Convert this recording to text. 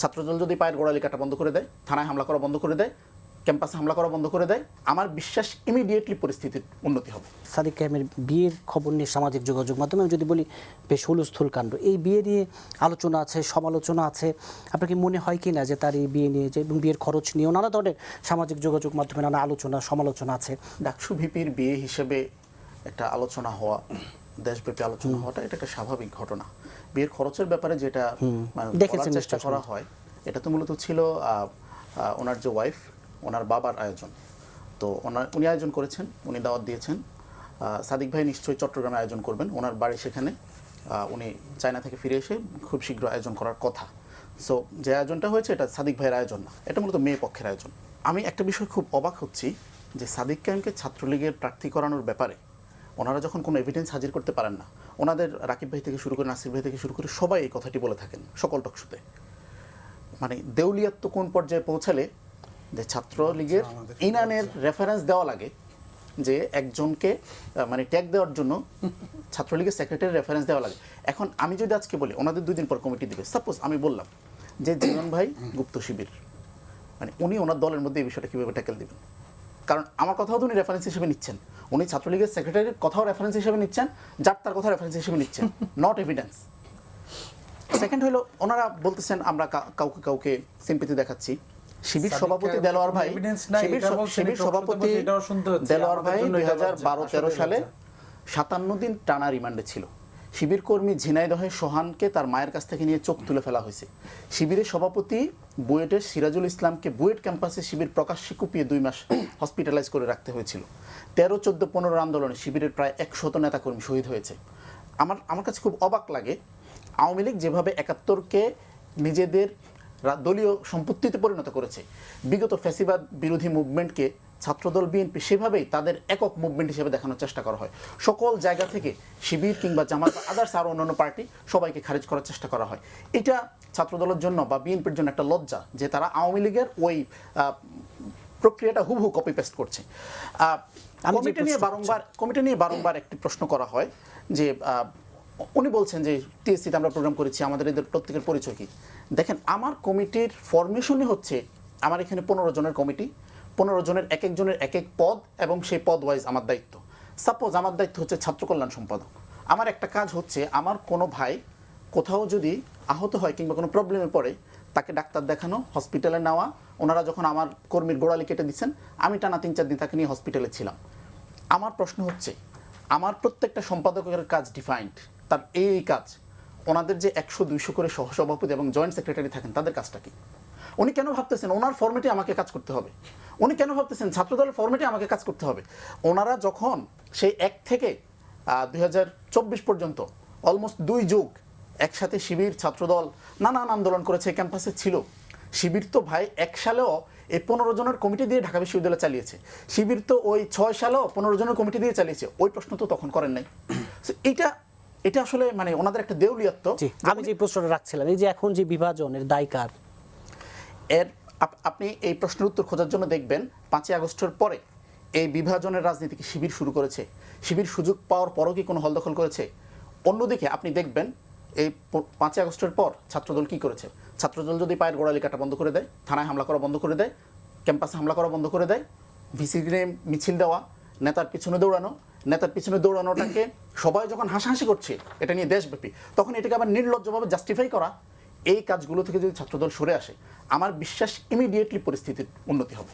ছাত্রদল যদি পায়ের গোড়ালি কাটা বন্ধ করে দেয়, থানায় হামলা করা বন্ধ করে দেয়, ক্যাম্পাসে হামলা করা বন্ধ করে দেয়, আমার বিশ্বাস ইমিডিয়েটলি পরিস্থিতির উন্নতি হবে। সাদিক কায়েমের বিয়ের খবর নিয়ে সামাজিক যোগাযোগ মাধ্যমে আমি যদি বলি বেশ হুলস্থুল কাণ্ড, এই বিয়ে নিয়ে আলোচনা আছে, সমালোচনা আছে। আপনার কি মনে হয় কি না যে তার এই বিয়ে নিয়ে যে এবং বিয়ের খরচ নিয়েও নানা ধরনের সামাজিক যোগাযোগ মাধ্যমে নানা আলোচনা সমালোচনা আছে? ডাকসু ভিপির বিয়ে হিসেবে একটা আলোচনা হওয়া, দেশব্যাপী আলোচনা হওয়াটা এটা একটা স্বাভাবিক ঘটনা। বিয়ের খরচের ব্যাপারে যেটা বলার চেষ্টা করা হয়, এটা তো মূলত ছিল ওনার যে ওয়াইফ, ওনার বাবার আয়োজন। তো উনি আয়োজন করেছেন, উনি দাওয়াত দিয়েছেন। সাদিক ভাই নিশ্চয়ই চট্টগ্রামে আয়োজন করবেন, ওনার বাড়ি সেখানে। উনি চায়না থেকে ফিরে এসে খুব শীঘ্র আয়োজন করার কথা। সো যে আয়োজনটা হয়েছে এটা সাদিক ভাইয়ের আয়োজন না, এটা মূলত মেয়ে পক্ষের আয়োজন। আমি একটা বিষয় খুব অবাক হচ্ছি যে সাদিক কায়েমকে ছাত্রলীগের প্রার্থী করানোর ব্যাপারে ওনারা যখন কোনো এভিডেন্স হাজির করতে পারেন না, ওনাদের রাকিব ভাই থেকে শুরু করে নাসির ভাই থেকে শুরু করে সবাই এই কথাটি বলে থাকেন সকল টকশোতে। মানে দেউলিয়াত্ব কোন পর্যায়ে পৌঁছালে যে ছাত্রলীগের ইনানের রেফারেন্স দেওয়া লাগে, যে একজনকে মানে ট্যাগ দেওয়ার জন্য ছাত্রলীগের সেক্রেটারি রেফারেন্স দেওয়া লাগে। এখন আমি যদি আজকে বলি ওনাদের 2 দিন পর কমিটি দিবে, সাপোজ আমি বললাম যে জীবন ভাই গুপ্ত শিবির, মানে উনি ওনার দলের মধ্যে এই বিষয়টা কীভাবে ট্যাকেল দেবেন? কারণ আমার কথাও তো উনি রেফারেন্স হিসেবে নিচ্ছেন, উনি ছাত্রলীগের সেক্রেটারির কথাও রেফারেন্স হিসেবে নিচ্ছেন, যার তার কথা রেফারেন্স হিসেবে নিচ্ছেন, নট এভিডেন্স। সেকেন্ড হলো ওনারা বলতেছেন আমরা কাউকে কাউকে সিম্পথি দেখাচ্ছি। শিবির সভাপতি দেলোয়ার ভাই, শিবির সভাপতি দেলোয়ার ভাই 2012-13 সালে 57 দিন টানা রিমান্ডে ছিল। শিবির কর্মী ঝিনাইদহে সোহানকে তার মায়ের কাছ থেকে নিয়ে চোখ তুলে ফেলা হয়েছে। শিবিরের সভাপতি বুয়েটের সিরাজুল ইসলামকে বুয়েট ক্যাম্পাসে শিবির প্রকাশ্যে কুপিয়ে 2 মাস হসপিটালাইজ করে রাখতে হয়েছিল। 13, 14, 15 আন্দোলনে শিবিরের প্রায় 100 নেতাকর্মী শহীদ হয়েছে। আমার কাছে খুব অবাক লাগে আওয়ামী লীগ যেভাবে 71কে নিজেদের দলীয় সম্পত্তিতে পরিণত করেছে, বিগত ফ্যাসিবাদ বিরোধী মুভমেন্টকে ছাত্রদল বিএনপি সেভাবেই তাদের একক মুভমেন্ট হিসেবে দেখানোর চেষ্টা করা হয়। সকল জায়গা থেকে শিবির কিংবা জামাত বা আদার্স আরও অন্যান্য পার্টি সবাইকে খারিজ করার চেষ্টা করা হয়। এটা ছাত্রদলের জন্য বা বিএনপির জন্য একটা লজ্জা যে তারা আওয়ামী লীগের ওই প্রক্রিয়াটা হুবহু কপি পেস্ট করছে। কমিটি নিয়ে বারংবার একটি প্রশ্ন করা হয় যে উনি বলছেন যে টিএসসিতে আমরা প্রোগ্রাম করেছি, আমাদের এদের প্রত্যেকের পরিচয় কি? দেখেন, আমার কমিটির ফরমেশনই হচ্ছে আমার এখানে 15 জনের কমিটি, 15 জনের এক একজনের এক এক পদ এবং সেই পদ ওয়াইজ আমার দায়িত্ব। সাপোজ আমার দায়িত্ব হচ্ছে ছাত্র কল্যাণ সম্পাদক। আমার একটা কাজ হচ্ছে আমার কোনো ভাই কোথাও যদি আহত হয় কিংবা কোনো প্রবলেমে পড়ে তাকে ডাক্তার দেখানো, হসপিটালে নেওয়া। ওনারা যখন আমার কর্মীর গোড়ালি কেটে দিচ্ছেন, আমি টানা 3-4 দিন তাকে নিয়ে হসপিটালে ছিলাম। আমার প্রশ্ন হচ্ছে আমার প্রত্যেকটা সম্পাদকের কাজ ডিফাইন্ড, তার এই কাজ। ওনাদের যে 100-200 করে সহসভাপতি এবং জয়েন্ট সেক্রেটারি থাকেন তাদের কাজটা কি? উনি কেন ভাবতেছেন ওনার ফরম্যাটে আমাকে কাজ করতে হবে? উনি কেন ভাবতেছেন ছাত্রদলের ফরম্যাটে আমাকে কাজ করতে হবে? ওনারা যখন সেই 1 থেকে 2024 পর্যন্ত অলমোস্ট 2 যুগ একসাথে শিবির ছাত্রদল নানান আন্দোলন করেছে, ক্যাম্পাসে ছিল। শিবির তো ভাই 1 সালেও এই 15 জনের কমিটি দিয়ে ঢাকা বিশ্ববিদ্যালয় চালিয়েছে। শিবির তো ওই 6 সালেও 15 জনের কমিটি দিয়ে চালিয়েছে। ওই প্রশ্ন তো তখন করেন নাই। এটা আসলে মানে ওনাদের একটা দেউলিয়াত্ব। আমি যে প্রশ্নটা রাখছিলাম, এই যে এখন যে বিভাজনের দায় কার? আপনি এই প্রশ্নের উত্তর খোঁজার জন্য দেখবেন 5ই আগস্টের পরে এই বিভাজনের রাজনীতিকে শিবির শুরু করেছে। শিবির সুযোগ পাওয়ার পরও কি কোনো হলদখল করেছে? অন্যদিকে আপনি দেখবেন এই 5ই আগস্টের পর ছাত্রদল কি করেছে। ছাত্রদল যদি পায়ের গোড়ালি কাটা বন্ধ করে দেয়, থানায় হামলা করা বন্ধ করে দেয়, ক্যাম্পাসে হামলা করা বন্ধ করে দেয়, ভিসি মিছিল দেওয়া, নেতার পিছনে দৌড়ানোটাকে সবাই যখন হাসাহাসি করছে এটা নিয়ে দেশব্যাপী, তখন এটাকে আবার নির্লজ্জভাবে জাস্টিফাই করা, এই কাজগুলো থেকে যদি ছাত্রদল সরে আসে, আমার বিশ্বাস ইমিডিয়েটলি পরিস্থিতির উন্নতি হবে।